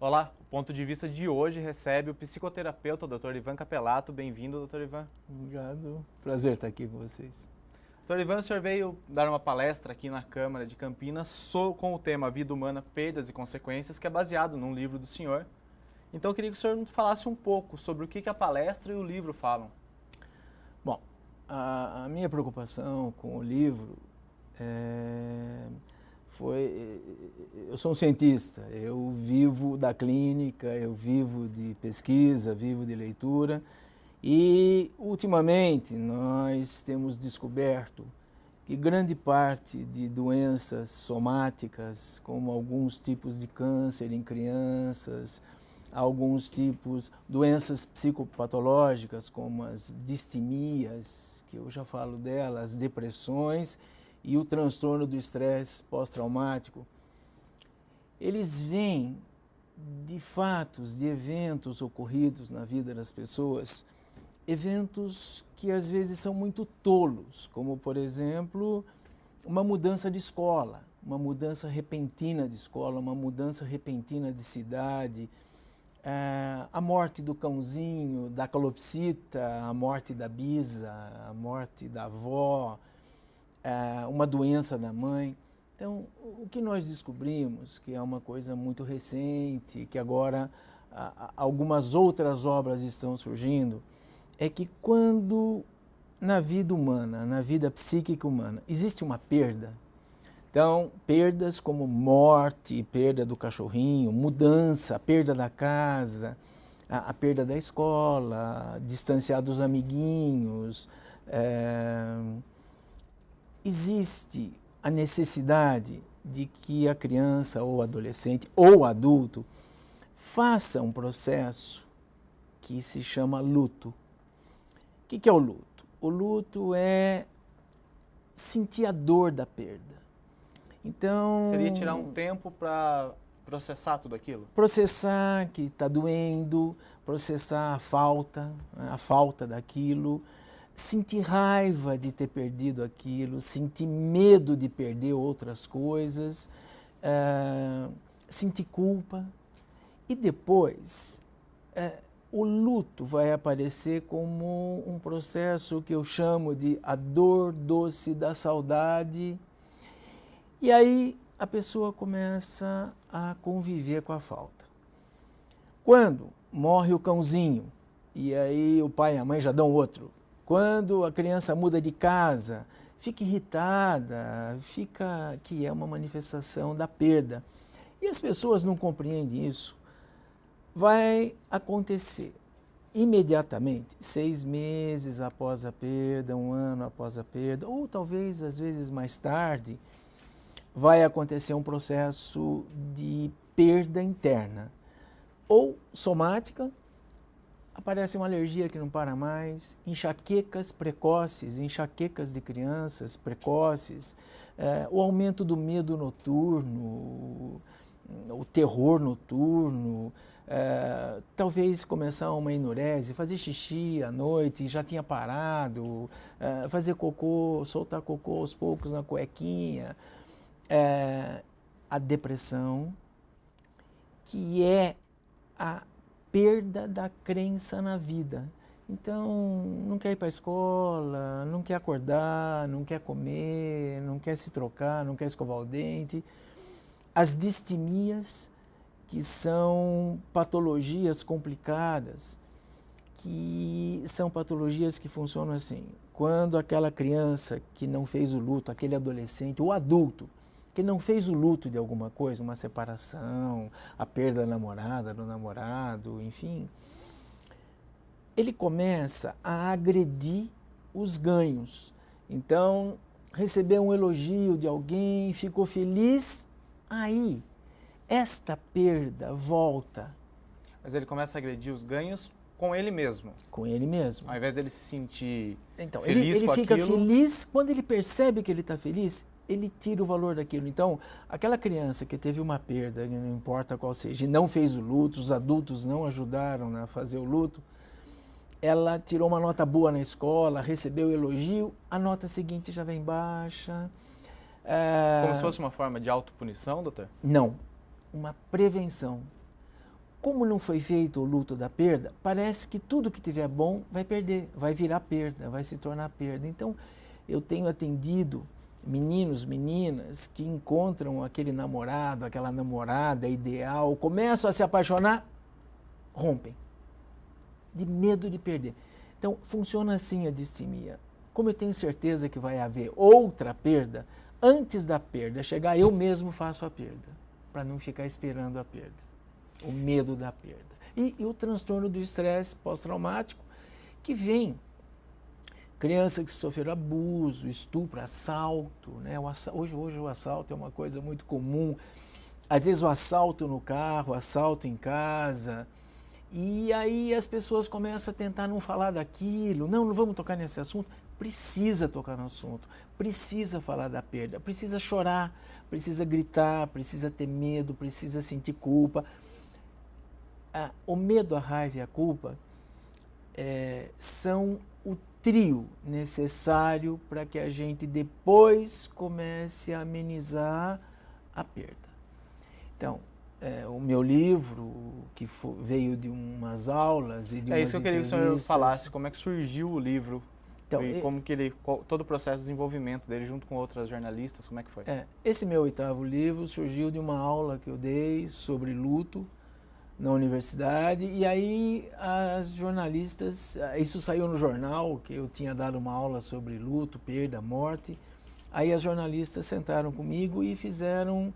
Olá, o ponto de vista de hoje recebe o psicoterapeuta Dr. Ivan Capelato. Bem-vindo, Dr. Ivan. Obrigado, prazer estar aqui com vocês. Dr. Ivan, o senhor veio dar uma palestra aqui na Câmara de Campinas com o tema Vida Humana, Perdas e Consequências, que é baseado num livro do senhor. Então eu queria que o senhor falasse um pouco sobre o que a palestra e o livro falam. Bom, a minha preocupação com o livro eu sou um cientista, eu vivo da clínica, eu vivo de pesquisa, vivo de leitura e, ultimamente, nós temos descoberto que grande parte de doenças somáticas, como alguns tipos de câncer em crianças, alguns tipos, doenças psicopatológicas, como as distemias, que eu já falo delas, as depressões, e o transtorno do estresse pós-traumático, eles vêm de fatos, de eventos ocorridos na vida das pessoas, eventos que às vezes são muito tolos, como, por exemplo, uma mudança de escola, uma mudança repentina de escola, uma mudança repentina de cidade, a morte do cãozinho, da calopsita, a morte da bisa, a morte da avó, uma doença da mãe. Então, o que nós descobrimos, que é uma coisa muito recente, que agora algumas outras obras estão surgindo, é que quando na vida humana, na vida psíquica humana, existe uma perda, então, perdas como morte, perda do cachorrinho, mudança, perda da casa, a perda da escola, distanciar dos amiguinhos, existe a necessidade de que a criança ou adolescente ou adulto faça um processo que se chama luto. O que é o luto? O luto é sentir a dor da perda. Então, seria tirar um tempo para processar tudo aquilo? Processar que está doendo, processar a falta daquilo, sentir raiva de ter perdido aquilo, sentir medo de perder outras coisas, sentir culpa. E depois, o luto vai aparecer como um processo que eu chamo de a dor doce da saudade. E aí a pessoa começa a conviver com a falta. Quando morre o cãozinho, e aí o pai e a mãe já dão outro. Quando a criança muda de casa, fica irritada, que é uma manifestação da perda. E as pessoas não compreendem isso. Vai acontecer imediatamente, 6 meses após a perda, 1 ano após a perda, ou talvez às vezes mais tarde, vai acontecer um processo de perda interna, ou somática, aparece uma alergia que não para mais, enxaquecas precoces, enxaquecas de crianças precoces, o aumento do medo noturno, o terror noturno, talvez começar uma enurese, fazer xixi à noite, já tinha parado, fazer cocô, soltar cocô aos poucos na cuequinha, a depressão, que é a perda da crença na vida. Então, não quer ir para a escola, não quer acordar, não quer comer, não quer se trocar, não quer escovar o dente. As distemias, que são patologias complicadas, que são patologias que funcionam assim. Quando aquela criança que não fez o luto, aquele adolescente ou adulto, que não fez o luto de alguma coisa, uma separação, a perda da namorada, do namorado, enfim, ele começa a agredir os ganhos. Então, recebeu um elogio de alguém, ficou feliz, aí esta perda volta. Mas ele começa a agredir os ganhos com ele mesmo. Com ele mesmo. Ao invés dele se sentir então, feliz ele com fica aquilo... feliz, quando ele percebe que ele está feliz, ele tira o valor daquilo. Então, aquela criança que teve uma perda, não importa qual seja, e não fez o luto, os adultos não ajudaram a fazer o luto, ela tirou uma nota boa na escola, recebeu elogio, a nota seguinte já vem baixa. Como se fosse uma forma de autopunição, doutor? Não, uma prevenção. como não foi feito o luto da perda, parece que tudo que tiver bom vai perder, vai virar perda, vai se tornar perda. Então, eu tenho atendido meninos, meninas que encontram aquele namorado, aquela namorada ideal, começam a se apaixonar, rompem, de medo de perder. Então, funciona assim a distimia. Como eu tenho certeza que vai haver outra perda, antes da perda chegar, eu mesmo faço a perda, para não ficar esperando a perda. O medo da perda. E o transtorno do estresse pós-traumático, que vem criança que sofreu abuso, estupro, assalto, né? Hoje o assalto é uma coisa muito comum. Às vezes o assalto no carro, o assalto em casa. E aí as pessoas começam a tentar não falar daquilo. Não vamos tocar nesse assunto. Precisa tocar no assunto. Precisa falar da perda. Precisa chorar, precisa gritar, precisa ter medo, precisa sentir culpa. O medo, a raiva e a culpa são o trio necessário para que a gente depois comece a amenizar a perda. Então, o meu livro, que veio de umas aulas e de umas É isso que eu queria que o senhor falasse, como é que surgiu o livro, então, e como que todo o processo de desenvolvimento dele junto com outras jornalistas, como é que foi? Esse meu 8º livro surgiu de uma aula que eu dei sobre luto na universidade, e aí as jornalistas, isso saiu no jornal, que eu tinha dado uma aula sobre luto, perda, morte, aí as jornalistas sentaram comigo e fizeram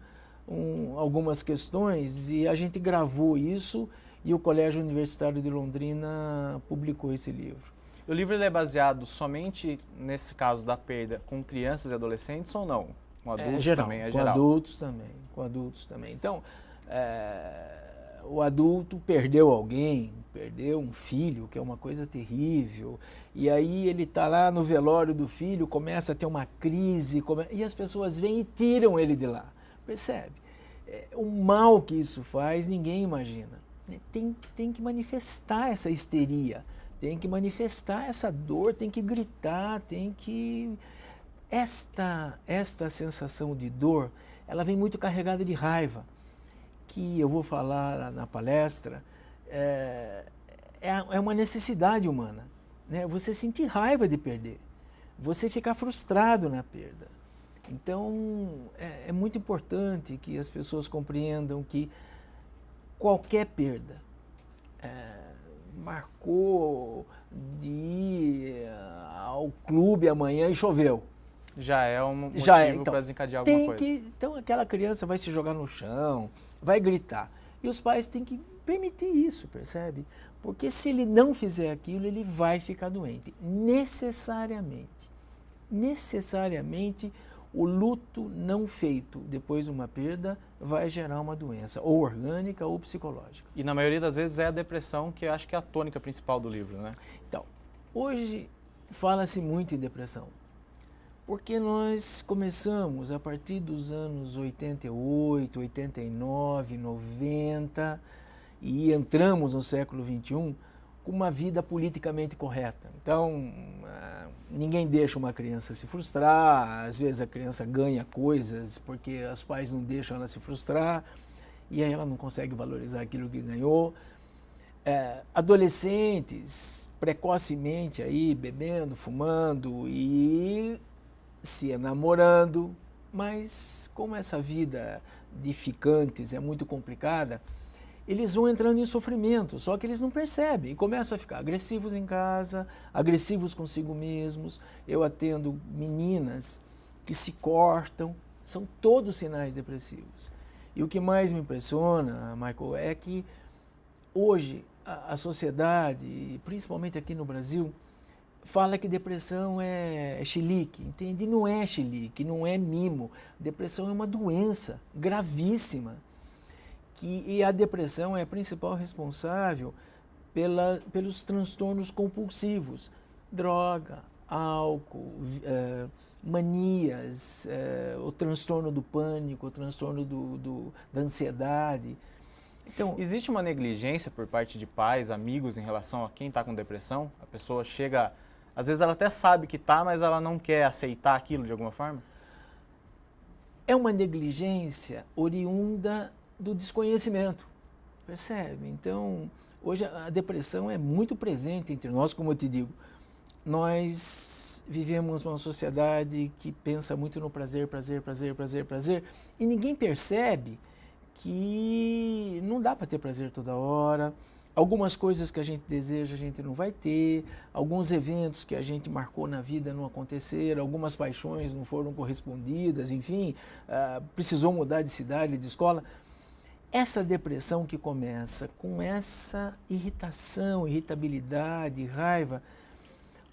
algumas questões, e a gente gravou isso, e o Colégio Universitário de Londrina publicou esse livro. O livro ele é baseado somente, nesse caso da perda, com crianças e adolescentes ou não? Com adultos também? É geral. Com adultos também. Então, o adulto perdeu alguém, perdeu um filho, que é uma coisa terrível, e aí ele está lá no velório do filho, começa a ter uma crise, e as pessoas vêm e tiram ele de lá, percebe? O mal que isso faz, ninguém imagina. Tem que manifestar essa histeria, tem que manifestar essa dor, tem que gritar, tem que... Esta sensação de dor, ela vem muito carregada de raiva, que eu vou falar na palestra, é uma necessidade humana, né? Você sentir raiva de perder, você ficar frustrado na perda. Então, é muito importante que as pessoas compreendam que qualquer perda, marcou de ir ao clube amanhã e choveu. Já é um motivo para desencadear alguma coisa. Então, aquela criança vai se jogar no chão, vai gritar. E os pais têm que permitir isso, percebe? Porque se ele não fizer aquilo, ele vai ficar doente. Necessariamente. Necessariamente, o luto não feito depois de uma perda vai gerar uma doença, ou orgânica ou psicológica. E na maioria das vezes é a depressão, que eu acho que é a tônica principal do livro, né? Então, hoje fala-se muito em depressão. Porque nós começamos a partir dos anos 88, 89, 90 e entramos no século XXI com uma vida politicamente correta. Então, ninguém deixa uma criança se frustrar, às vezes a criança ganha coisas porque os pais não deixam ela se frustrar e aí ela não consegue valorizar aquilo que ganhou. Adolescentes precocemente aí bebendo, fumando e se namorando, mas como essa vida de ficantes é muito complicada, eles vão entrando em sofrimento, só que eles não percebem e começam a ficar agressivos em casa, agressivos consigo mesmos. Eu atendo meninas que se cortam, são todos sinais depressivos. E o que mais me impressiona, Michael, é que hoje a sociedade, principalmente aqui no Brasil, fala que depressão é chilique, entende? E não é chilique, não é mimo. Depressão é uma doença gravíssima. E a depressão é a principal responsável pelos transtornos compulsivos. Droga, álcool, manias, o transtorno do pânico, o transtorno da ansiedade. Então, existe uma negligência por parte de pais, amigos em relação a quem está com depressão? A pessoa chega... Às vezes ela até sabe que está, mas ela não quer aceitar aquilo de alguma forma? É uma negligência oriunda do desconhecimento. percebe? Então, hoje a depressão é muito presente entre nós, como eu te digo. Nós vivemos numa sociedade que pensa muito no prazer, prazer, prazer, prazer, prazer, e ninguém percebe que não dá para ter prazer toda hora. Algumas coisas que a gente deseja a gente não vai ter, alguns eventos que a gente marcou na vida não aconteceram, algumas paixões não foram correspondidas, enfim, precisou mudar de cidade, de escola. Essa depressão que começa com essa irritação, irritabilidade, raiva,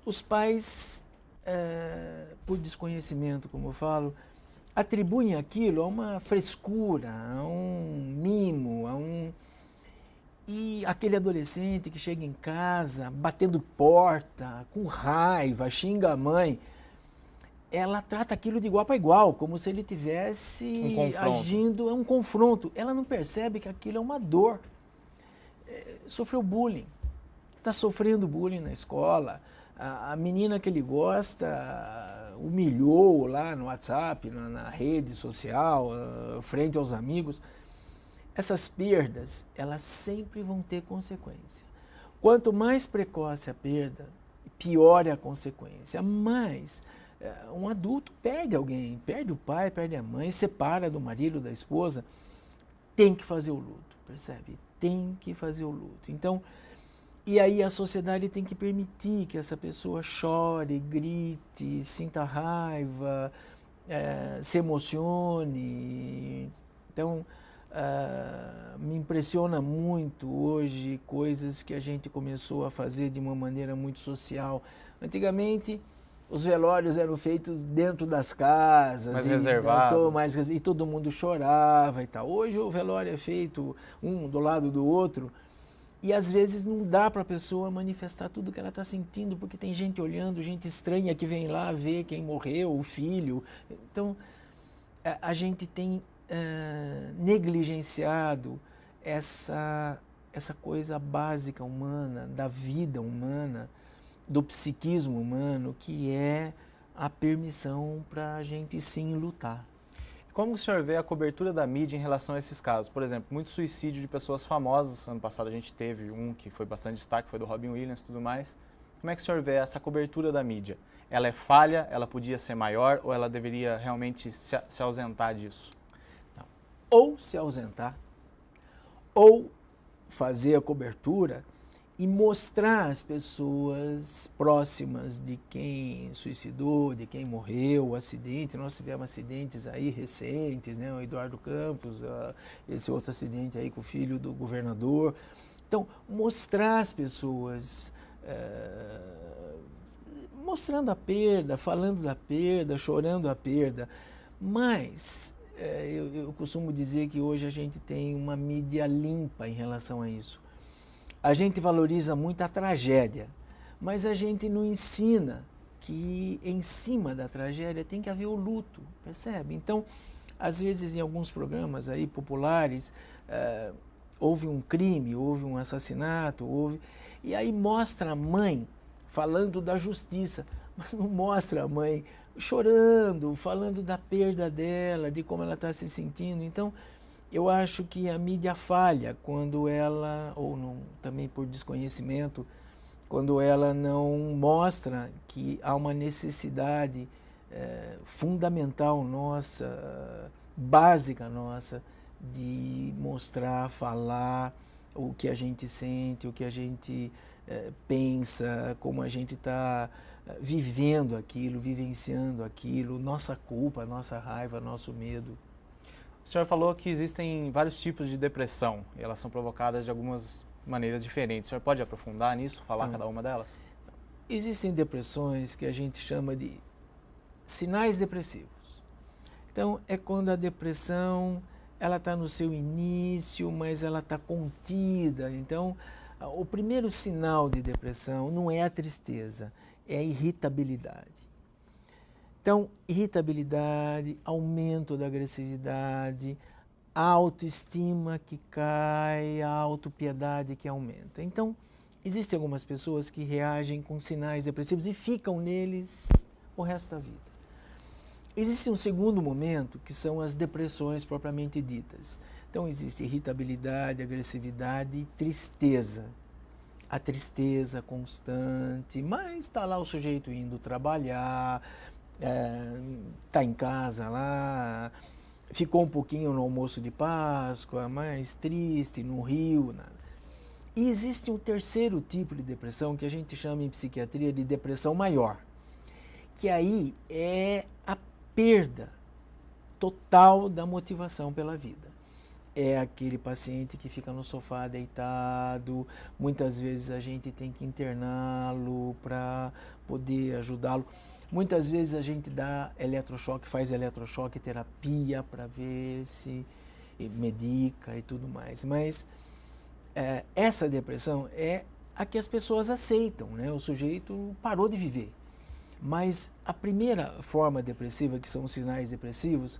os pais, por desconhecimento, como eu falo, atribuem aquilo a uma frescura, a um mimo, E aquele adolescente que chega em casa batendo porta, com raiva, xinga a mãe, ela trata aquilo de igual para igual, como se ele tivesse agindo, é um confronto. Ela não percebe que aquilo é uma dor. Sofreu bullying, está sofrendo bullying na escola, a menina que ele gosta humilhou lá no WhatsApp, na rede social, frente aos amigos. Essas perdas, elas sempre vão ter consequência. Quanto mais precoce a perda, pior é a consequência. Mas um adulto perde alguém, perde o pai, perde a mãe, separa do marido, da esposa, tem que fazer o luto, percebe? Tem que fazer o luto. Então, e aí a sociedade tem que permitir que essa pessoa chore, grite, sinta raiva, se emocione. Então, me impressiona muito hoje coisas que a gente começou a fazer de uma maneira muito social. Antigamente, os velórios eram feitos dentro das casas. Mais reservado. E todo mundo chorava e tal. Hoje o velório é feito um do lado do outro e às vezes não dá para a pessoa manifestar tudo que ela está sentindo, porque tem gente olhando, gente estranha que vem lá ver quem morreu, o filho. Então, a gente tem negligenciado essa coisa básica humana, da vida humana, do psiquismo humano, que é a permissão para a gente sim lutar. Como o senhor vê a cobertura da mídia em relação a esses casos? Por exemplo, muito suicídio de pessoas famosas. Ano passado a gente teve um que foi bastante destaque, foi do Robin Williams e tudo mais. Como é que o senhor vê essa cobertura da mídia? Ela é falha, ela podia ser maior ou ela deveria realmente se ausentar disso? Ou se ausentar, ou fazer a cobertura e mostrar às pessoas próximas de quem suicidou, de quem morreu, o acidente. Nós tivemos acidentes aí recentes, né? O Eduardo Campos, esse outro acidente aí com o filho do governador. Então, mostrar às pessoas, mostrando a perda, falando da perda, chorando a perda, mas eu costumo dizer que hoje a gente tem uma mídia limpa em relação a isso. A gente valoriza muito a tragédia, mas a gente não ensina que em cima da tragédia tem que haver o luto, percebe? Então, às vezes em alguns programas aí populares, houve um crime, houve um assassinato, e aí mostra a mãe falando da justiça, mas não mostra a mãe chorando, falando da perda dela, de como ela está se sentindo. Então, eu acho que a mídia falha quando ela, ou não, também por desconhecimento, quando ela não mostra que há uma necessidade fundamental nossa, básica nossa, de mostrar, falar o que a gente sente, o que a gente pensa, como a gente está vivendo aquilo, vivenciando aquilo, nossa culpa, nossa raiva, nosso medo. O senhor falou que existem vários tipos de depressão e elas são provocadas de algumas maneiras diferentes. O senhor pode aprofundar nisso, falar cada uma delas? Existem depressões que a gente chama de sinais depressivos. Então, é quando a depressão ela está no seu início, mas ela está contida. Então, o primeiro sinal de depressão não é a tristeza, é a irritabilidade. Então, irritabilidade, aumento da agressividade, a autoestima que cai, a autopiedade que aumenta. Então, existem algumas pessoas que reagem com sinais depressivos e ficam neles o resto da vida. Existe um segundo momento, que são as depressões propriamente ditas. Então existe irritabilidade, agressividade e tristeza. A tristeza constante, mas está lá o sujeito indo trabalhar, está em casa lá, ficou um pouquinho no almoço de Páscoa, mais triste, no Rio. Nada. E existe um terceiro tipo de depressão que a gente chama em psiquiatria de depressão maior, que aí é a perda total da motivação pela vida. É aquele paciente que fica no sofá deitado, muitas vezes a gente tem que interná-lo para poder ajudá-lo. Muitas vezes a gente dá eletrochoque, faz eletrochoque terapia para ver se medica e tudo mais. Mas essa depressão é a que as pessoas aceitam, né? O sujeito parou de viver. Mas a primeira forma depressiva, que são os sinais depressivos,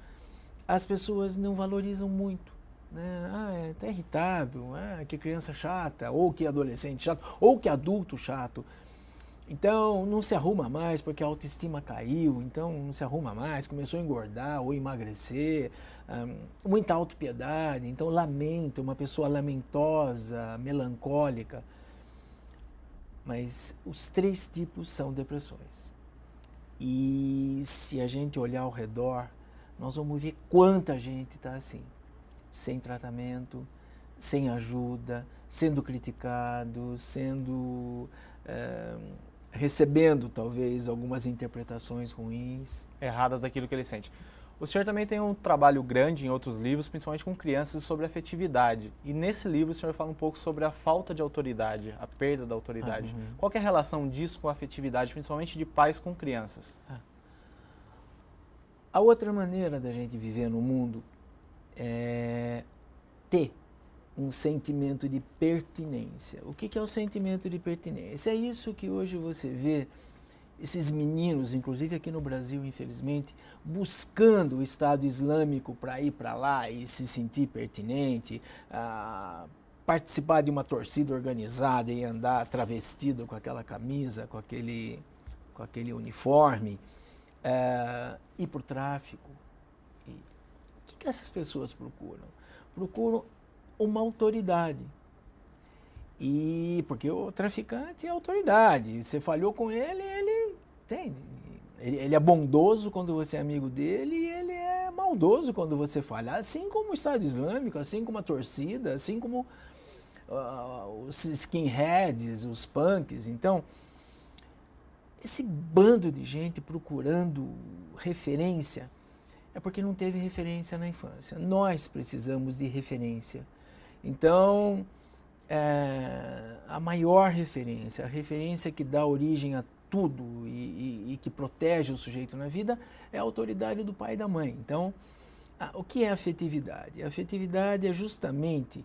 as pessoas não valorizam muito. Né? Está irritado, que criança chata, ou que adolescente chato, ou que adulto chato. Então não se arruma mais porque a autoestima caiu, então não se arruma mais, começou a engordar ou emagrecer, muita autopiedade, então lamento, uma pessoa lamentosa, melancólica. Mas os três tipos são depressões. E se a gente olhar ao redor, nós vamos ver quanta gente está assim. Sem tratamento, sem ajuda, sendo criticado, recebendo talvez algumas interpretações ruins. Erradas daquilo que ele sente. O senhor também tem um trabalho grande em outros livros, principalmente com crianças, sobre afetividade. E nesse livro o senhor fala um pouco sobre a falta de autoridade, a perda da autoridade. Qual que é a relação disso com a afetividade, principalmente de pais com crianças? A outra maneira da gente viver no mundo é ter um sentimento de pertinência. O que é o sentimento de pertinência? É isso que hoje você vê esses meninos, inclusive aqui no Brasil, infelizmente, buscando o Estado Islâmico para ir para lá e se sentir pertinente, participar de uma torcida organizada e andar travestido com aquela camisa, com aquele uniforme, ir para o tráfico. O que essas pessoas procuram? Procuram uma autoridade. Porque o traficante é autoridade. Você falhou com ele, ele entende. Ele é bondoso quando você é amigo dele e ele é maldoso quando você falha. Assim como o Estado Islâmico, assim como a torcida, assim como os skinheads, os punks. Então, esse bando de gente procurando referência é porque não teve referência na infância. Nós precisamos de referência. Então, a maior referência, a referência que dá origem a tudo e que protege o sujeito na vida, é a autoridade do pai e da mãe. Então, o que é afetividade? A afetividade é justamente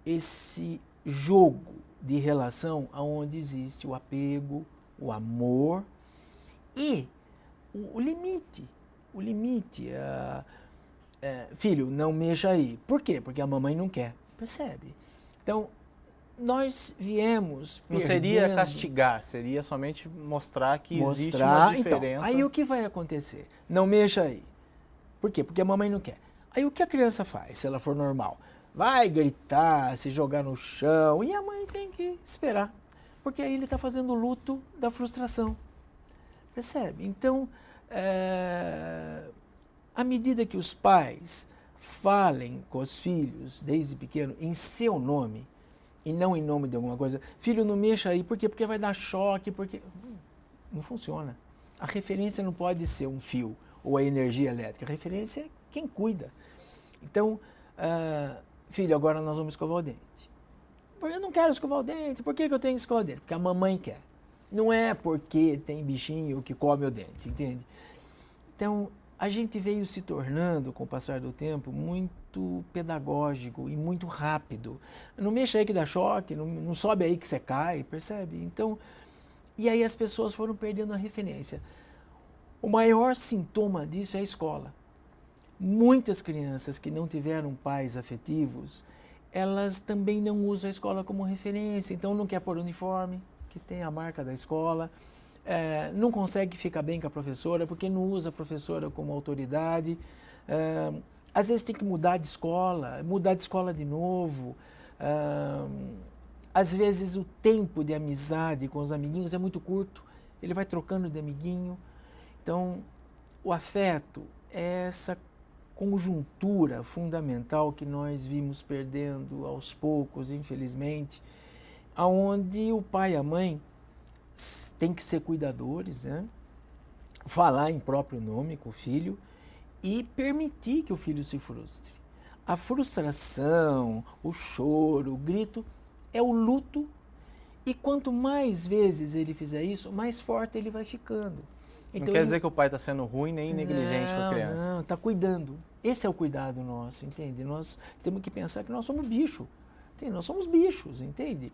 esse jogo de relação onde existe o apego, o amor e o limite. O limite, filho, não mexa aí. Por quê? Porque a mamãe não quer. Percebe? Então, nós viemos Não seria castigar, seria somente mostrar que existe uma diferença. Então, aí o que vai acontecer? Não mexa aí. Por quê? Porque a mamãe não quer. Aí o que a criança faz, se ela for normal? Vai gritar, se jogar no chão, e a mãe tem que esperar. Porque aí ele está fazendo o luto da frustração. Percebe? Então, à medida que os pais falem com os filhos, desde pequeno, em seu nome, e não em nome de alguma coisa, filho, não mexa aí, por quê? Porque vai dar choque, porque... Não funciona. A referência não pode ser um fio ou a energia elétrica, a referência é quem cuida. Então, filho, agora nós vamos escovar o dente. Eu não quero escovar o dente, por que eu tenho que escovar o dente? Porque a mamãe quer. Não é porque tem bichinho que come o dente, entende? Então, a gente veio se tornando, com o passar do tempo, muito pedagógico e muito rápido. Não mexa aí que dá choque, não sobe aí que você cai, percebe? Então, e aí as pessoas foram perdendo a referência. O maior sintoma disso é a escola. Muitas crianças que não tiveram pais afetivos, elas também não usam a escola como referência, então não quer pôr uniforme, que tem a marca da escola, não consegue ficar bem com a professora, porque não usa a professora como autoridade. Às vezes tem que mudar de escola de novo. Às vezes o tempo de amizade com os amiguinhos é muito curto, ele vai trocando de amiguinho. Então, o afeto é essa conjuntura fundamental que nós vimos perdendo aos poucos, infelizmente, aonde o pai e a mãe têm que ser cuidadores, né? Falar em próprio nome com o filho e permitir que o filho se frustre. A frustração, o choro, o grito é o luto, e quanto mais vezes ele fizer isso, mais forte ele vai ficando. Então, não quer dizer que o pai está sendo ruim nem negligente com a criança. Não, está cuidando. Esse é o cuidado nosso, entende? Nós temos que pensar que nós somos bicho. Entende? Nós somos bichos, entende?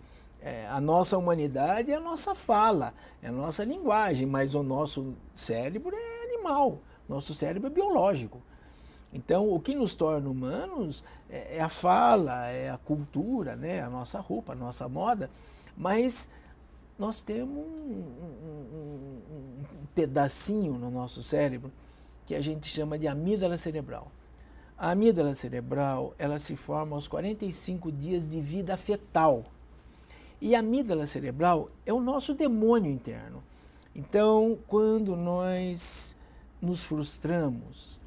A nossa humanidade é a nossa fala, é a nossa linguagem, mas o nosso cérebro é animal, nosso cérebro é biológico. Então, o que nos torna humanos é a fala, é a cultura, né? A nossa roupa, a nossa moda, mas nós temos um pedacinho no nosso cérebro que a gente chama de amígdala cerebral. A amígdala cerebral, ela se forma aos 45 dias de vida fetal. E a amígdala cerebral é o nosso demônio interno. Então, quando nós nos frustramos,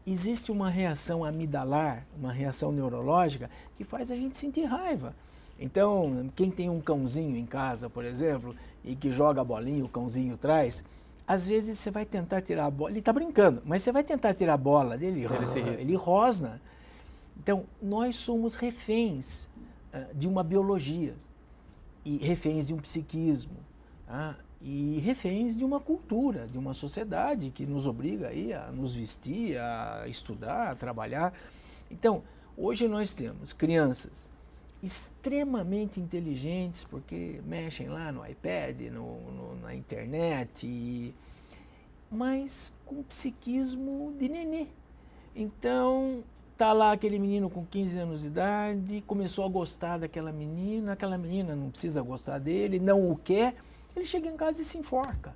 existe uma reação amidalar, uma reação neurológica, que faz a gente sentir raiva. Então, quem tem um cãozinho em casa, por exemplo, e que joga a bolinha, o cãozinho traz, às vezes você vai tentar tirar a bola, ele está brincando, mas você vai tentar tirar a bola dele, ele rosna. Então, nós somos reféns de uma biologia, e reféns de um psiquismo, e reféns de uma cultura, de uma sociedade que nos obriga aí a nos vestir, a estudar, a trabalhar. Então, hoje nós temos crianças extremamente inteligentes, porque mexem lá no iPad, na internet, mas com psiquismo de nenê. Então, tá lá aquele menino com 15 anos de idade, começou a gostar daquela menina, aquela menina não precisa gostar dele, não o quer, ele chega em casa e se enforca.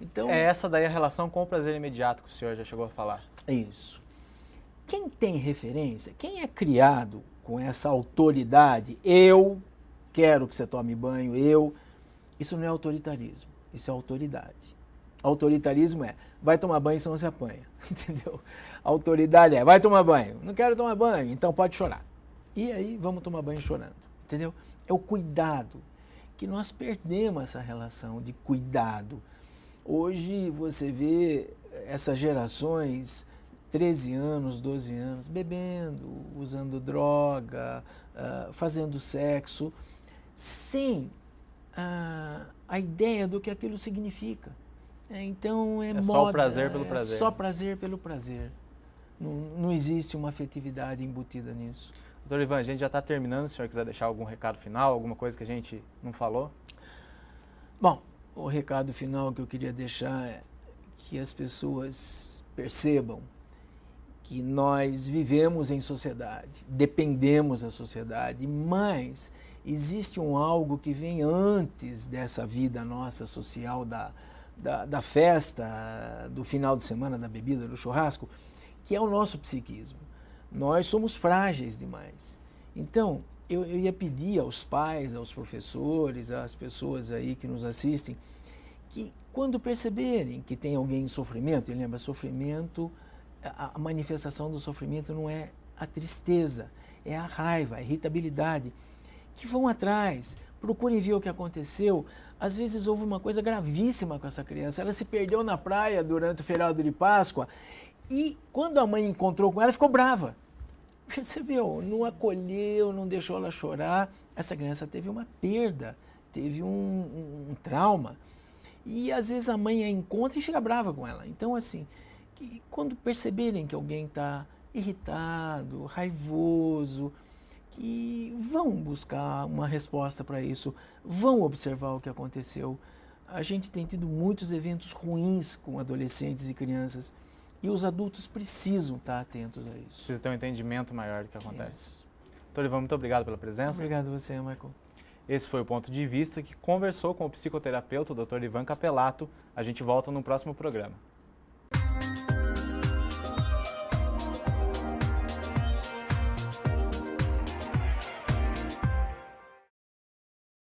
Então, é essa daí a relação com o prazer imediato que o senhor já chegou a falar. Isso. Quem tem referência, quem é criado com essa autoridade, eu quero que você tome banho, isso não é autoritarismo, isso é autoridade. Autoritarismo é, vai tomar banho senão você apanha, entendeu? Autoridade é, vai tomar banho, não quero tomar banho, então pode chorar. E aí vamos tomar banho chorando, entendeu? É o cuidado, que nós perdemos essa relação de cuidado. Hoje você vê essas gerações, 13 anos, 12 anos, bebendo, usando droga, fazendo sexo, sem a ideia do que aquilo significa. Então é moda, só o prazer pelo prazer. Só prazer pelo prazer. Não existe uma afetividade embutida nisso. Doutor Ivan, a gente já está terminando, se o senhor quiser deixar algum recado final, alguma coisa que a gente não falou? Bom, o recado final que eu queria deixar é que as pessoas percebam que nós vivemos em sociedade, dependemos da sociedade, mas existe algo que vem antes dessa vida nossa social, da festa, do final de semana, da bebida, do churrasco, que é o nosso psiquismo. Nós somos frágeis demais. Então, eu ia pedir aos pais, aos professores, às pessoas aí que nos assistem, que quando perceberem que tem alguém em sofrimento, e lembra, sofrimento, a manifestação do sofrimento não é a tristeza, é a raiva, a irritabilidade, que vão atrás, procurem ver o que aconteceu. Às vezes houve uma coisa gravíssima com essa criança, ela se perdeu na praia durante o feriado de Páscoa e quando a mãe encontrou com ela, ficou brava. Percebeu? Não acolheu, não deixou ela chorar. Essa criança teve uma perda, teve um trauma. E às vezes a mãe a encontra e fica brava com ela. Então, assim, que quando perceberem que alguém está irritado, raivoso, que vão buscar uma resposta para isso, vão observar o que aconteceu. A gente tem tido muitos eventos ruins com adolescentes e crianças e os adultos precisam estar atentos a isso. Precisa ter um entendimento maior do que acontece. Doutor Ivan, muito obrigado pela presença. Obrigado a você, Michael. Esse foi o Ponto de Vista, que conversou com o psicoterapeuta, o Dr. Ivan Capelato. A gente volta no próximo programa.